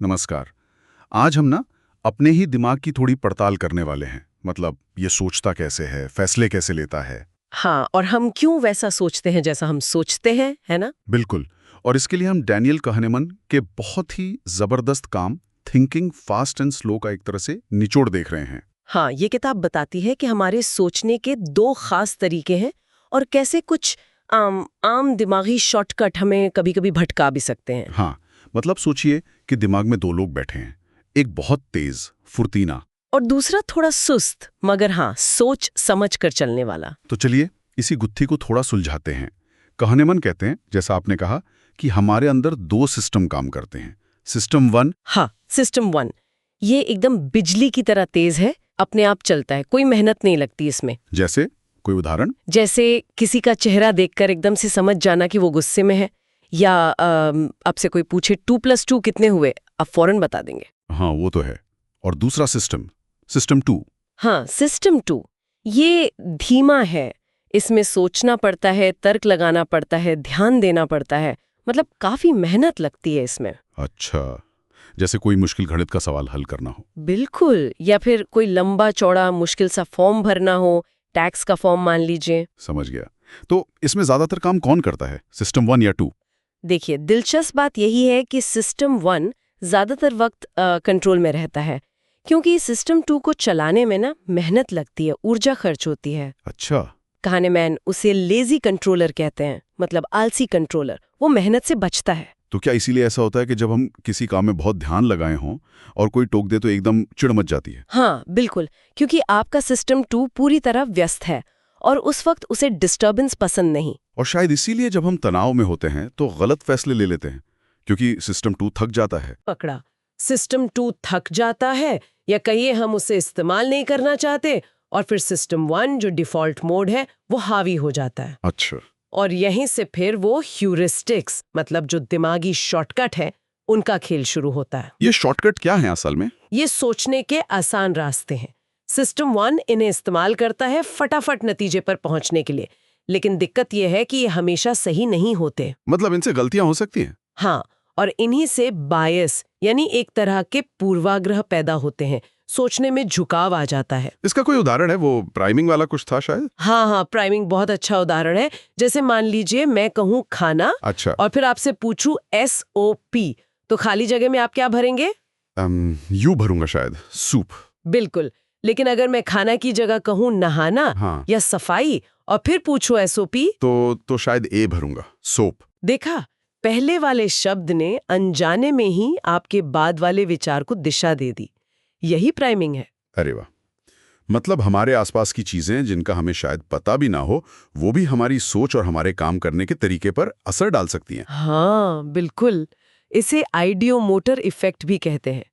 नमस्कार। आज हम ना अपने ही दिमाग की थोड़ी पड़ताल करने वाले हैं। मतलब ये सोचता कैसे है, फैसले कैसे लेता है। हाँ, और हम क्यों वैसा सोचते हैं जैसा हम सोचते हैं, है ना? बिल्कुल। और इसके लिए हम डैनियल कहनेमन के बहुत ही जबरदस्त काम थिंकिंग फास्ट एंड स्लो का एक तरह से निचोड़ देख रहे हैं। हाँ, ये किताब बताती है कि हमारे सोचने के दो खास तरीके हैं और कैसे कुछ आम दिमागी शॉर्टकट हमें कभी-कभी भटका भी सकते हैं। हाँ, मतलब सोचिए कि दिमाग में दो लोग बैठे हैं। एक बहुत तेज, फुर्तीना। और दूसरा थोड़ा सुस्त, मगर हाँ, सोच समझ कर चलने वाला। तो चलिए इसी गुत्थी को थोड़ा सुलझाते हैं। कहनेमन कहते हैं, जैसा आपने कहा, कि हमारे अंदर दो सिस्टम काम करते हैं। सिस्टम 1। हाँ, सिस्टम 1 ये एकदम बिजली की तरह तेज है, अपने आप चलता है, कोई मेहनत नहीं लगती इसमें। जैसे कोई उदाहरण? जैसे किसी का चेहरा देखकर एकदम से समझ जाना कि वो गुस्से में है, या आपसे कोई पूछे 2+2 कितने हुए, आप फौरन बता देंगे। हाँ, वो तो है। और दूसरा सिस्टम, सिस्टम 2। हाँ, सिस्टम 2 ये धीमा है, इसमें सोचना पड़ता है, तर्क लगाना पड़ता है, ध्यान देना पड़ता है, मतलब काफी मेहनत लगती है इसमें। अच्छा, जैसे कोई मुश्किल गणित का सवाल हल करना हो। बिल्कुल, या फिर कोई लंबा चौड़ा मुश्किल सा फॉर्म भरना हो, टैक्स का फॉर्म मान लीजिए। समझ गया। तो इसमें ज्यादातर काम कौन करता है, सिस्टम 1 या 2? देखिए, दिलचस्प बात यही है कि सिस्टम 1 ज्यादातर वक्त कंट्रोल में रहता है, क्योंकि सिस्टम 2 को चलाने में ना मेहनत लगती है, ऊर्जा खर्च होती है। अच्छा। कहनेमैन उसे लेजी कंट्रोलर कहते हैं, मतलब आलसी कंट्रोलर, वो मेहनत से बचता है। तो क्या इसीलिए ऐसा होता है कि जब हम किसी काम में बहुत ध्यान लगाए हों और कोई टोक दे तो एकदम चिढ़ मच जाती है? हाँ, बिल्कुल, क्योंकि आपका सिस्टम 2 पूरी तरह व्यस्त है और उस वक्त उसे डिस्टर्बेंस पसंद नहीं। और शायद इसीलिए जब हम तनाव में होते हैं तो गलत फैसले ले लेते हैं, क्योंकि सिस्टम 2 थक जाता है। पकड़ा, सिस्टम 2 थक जाता है, या कहिए हम उसे इस्तेमाल नहीं करना चाहते, और फिर सिस्टम 1 जो डिफॉल्ट मोड है वो हावी हो जाता है। अच्छा। और यहीं से फिर वो ह्यूरिस्टिक्स, मतलब जो दिमागी शॉर्टकट है, उनका खेल शुरू होता है। ये शॉर्टकट क्या है असल में? ये सोचने के आसान रास्ते हैं। सिस्टम 1 इन्हें इस्तेमाल करता है फटाफट नतीजे पर पहुंचने के लिए, लेकिन दिक्कत यह है कि ये हमेशा सही नहीं होते। मतलब इनसे गलतियां हो सकती हैं? हाँ, और इन्हीं से बायस यानी एक तरह के पूर्वाग्रह पैदा होते हैं, सोचने में झुकाव आ जाता है। इसका कोई उदाहरण है? वो प्राइमिंग वाला कुछ था शायद। हाँ, प्राइमिंग बहुत अच्छा उदाहरण है। जैसे मान लीजिए मैं कहूँ खाना, अच्छा। और फिर आपसे पूछूं SOP, तो खाली जगह में आप क्या भरेंगे? यू भरूंगा शायद, सूप। बिल्कुल, लेकिन अगर मैं खाना की जगह कहूँ नहाना, हाँ। या सफाई, और फिर पूछूं SOP, तो शायद ए भरूंगा, सोप। देखा, पहले वाले शब्द ने अनजाने में ही आपके बाद वाले विचार को दिशा दे दी। यही प्राइमिंग है। अरे वाह। मतलब हमारे आसपास की चीजें जिनका हमें शायद पता भी ना हो, वो भी हमारी सोच और हमारे काम करने के तरीके पर असर डाल सकती हैं। हाँ, बिल्कुल, इसे आइडियोमोटर इफेक्ट भी कहते हैं।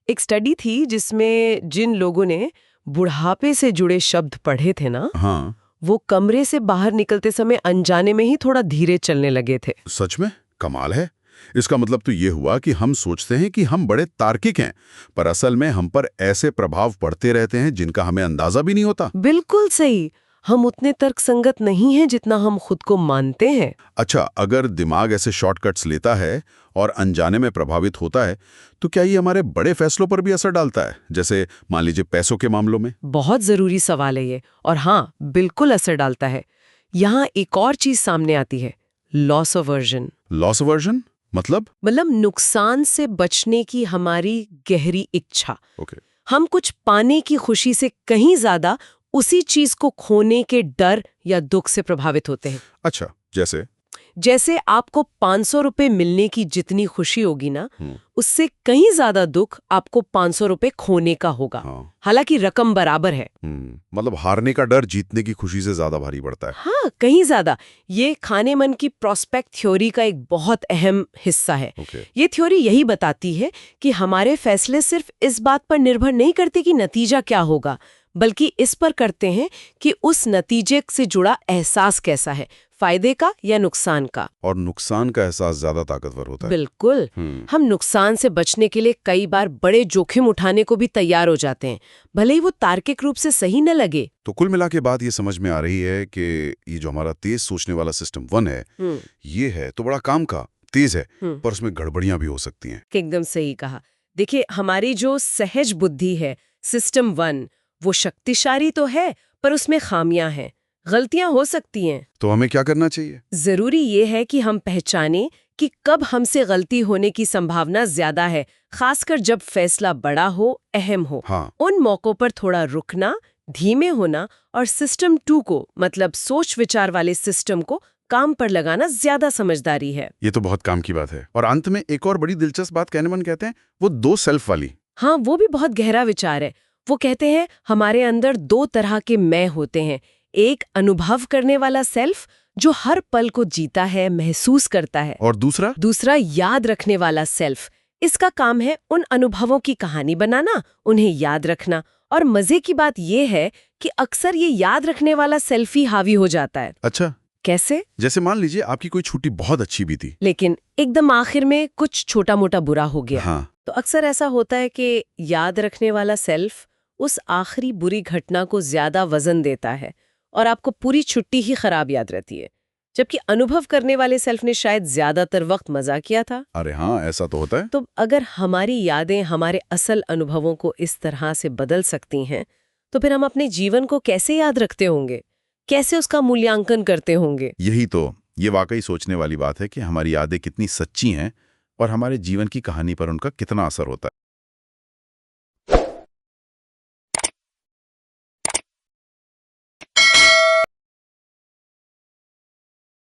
एक स्टडी थी जिसमें जिन लोगों ने बुढ़ापे से जुड़े शब्द पढ़े थे ना, हाँ। वो कमरे से बाहर निकलते समय अनजाने में ही थोड़ा धीरे चलने लगे थे। सच में? कमाल है। इसका मतलब तो ये हुआ कि हम सोचते हैं कि हम बड़े तार्किक हैं, पर असल में हम पर ऐसे प्रभाव पड़ते रहते हैं जिनका हमें अंदाजा भी नहीं होता। बिल्कुल सही, हम उतने तर्कसंगत नहीं हैं जितना हम खुद को मानते हैं। अच्छा, अगर दिमाग ऐसे शॉर्टकट्स लेता है और अनजाने में प्रभावित होता है, तो क्या ये हमारे बड़े फैसलों पर भी असर डालता है? जैसे मान लीजिए पैसों के मामलों में। बहुत जरूरी सवाल है ये, और हाँ, बिल्कुल असर डालता है। यहाँ एक और चीज सामने आती है, लॉस अवर्जन। लॉस अवर्जन मतलब? नुकसान से बचने की हमारी गहरी इच्छा। ओके। हम कुछ पाने की खुशी से कहीं ज्यादा उसी चीज को खोने के डर या दुख से प्रभावित होते हैं। अच्छा, जैसे आपको 500 रुपए मिलने की जितनी खुशी होगी ना, उससे कहीं ज्यादा दुख आपको 500 रुपए खोने का होगा। हाँ। हालांकि रकम बराबर है। मतलब हारने का डर जीतने की खुशी से ज्यादा भारी पड़ता है। हाँ, कहीं ज्यादा। ये कहनेमन की प्रोस्पेक्ट थ्योरी का एक बहुत अहम हिस्सा है। ये थ्योरी यही बताती है कि हमारे फैसले सिर्फ इस बात पर निर्भर नहीं करते कि नतीजा क्या होगा, बल्कि इस पर करते हैं कि उस नतीजे से जुड़ा एहसास कैसा है, फायदे का या नुकसान का। और नुकसान का एहसास ज्यादा ताकतवर होता है। बिल्कुल। हम नुकसान से बचने के लिए कई बार बड़े जोखिम उठाने को भी तैयार हो जाते हैं, भले ही वो तार्किक रूप से सही न लगे। तो कुल मिला के बात ये समझ में आ रही है कि ये जो हमारा तेज सोचने वाला सिस्टम 1 है, ये है तो बड़ा काम का, तेज है, पर उसमें गड़बड़ियां भी हो सकती हैं। एकदम सही कहा। देखिए, हमारी जो सहज बुद्धि है, सिस्टम 1, वो शक्तिशाली तो है, पर उसमें खामियां हैं, गलतियां हो सकती हैं। तो हमें क्या करना चाहिए? जरूरी ये है कि हम पहचानें कि कब हमसे गलती होने की संभावना ज्यादा है, खासकर जब फैसला बड़ा हो, अहम हो। हाँ। उन मौकों पर थोड़ा रुकना, धीमे होना और सिस्टम 2 को, मतलब सोच विचार वाले सिस्टम को काम पर लगाना ज्यादा समझदारी है। ये तो बहुत काम की बात है। और अंत में एक और बड़ी दिलचस्प बात कहनेमन कहते हैं, वो 2 सेल्फ वाली। हाँ, वो भी बहुत गहरा विचार है। वो कहते हैं हमारे अंदर 2 तरह के मैं होते हैं। एक अनुभव करने वाला सेल्फ जो हर पल को जीता है, महसूस करता है, और दूसरा याद रखने वाला सेल्फ। इसका काम है उन अनुभवों की कहानी बनाना, उन्हें याद रखना। और मजे की बात यह है कि अक्सर ये याद रखने वाला सेल्फ ही हावी हो जाता है। अच्छा, कैसे? जैसे मान लीजिए आपकी कोई छुट्टी बहुत अच्छी भी थी, लेकिन एकदम आखिर में कुछ छोटा मोटा बुरा हो गया। हाँ, तो अक्सर ऐसा होता है कि याद रखने वाला सेल्फ उस आखिरी बुरी घटना को ज्यादा वजन देता है और आपको पूरी छुट्टी ही खराब याद रहती है, जबकि अनुभव करने वाले सेल्फ ने शायद ज्यादातर वक्त मजा किया था। अरे हाँ, ऐसा तो होता है। तो अगर हमारी यादें हमारे असल अनुभवों को इस तरह से बदल सकती हैं, तो फिर हम अपने जीवन को कैसे याद रखते होंगे, कैसे उसका मूल्यांकन करते होंगे? यही तो, ये वाकई सोचने वाली बात है कि हमारी यादें कितनी सच्ची हैं और हमारे जीवन की कहानी पर उनका कितना असर होता है।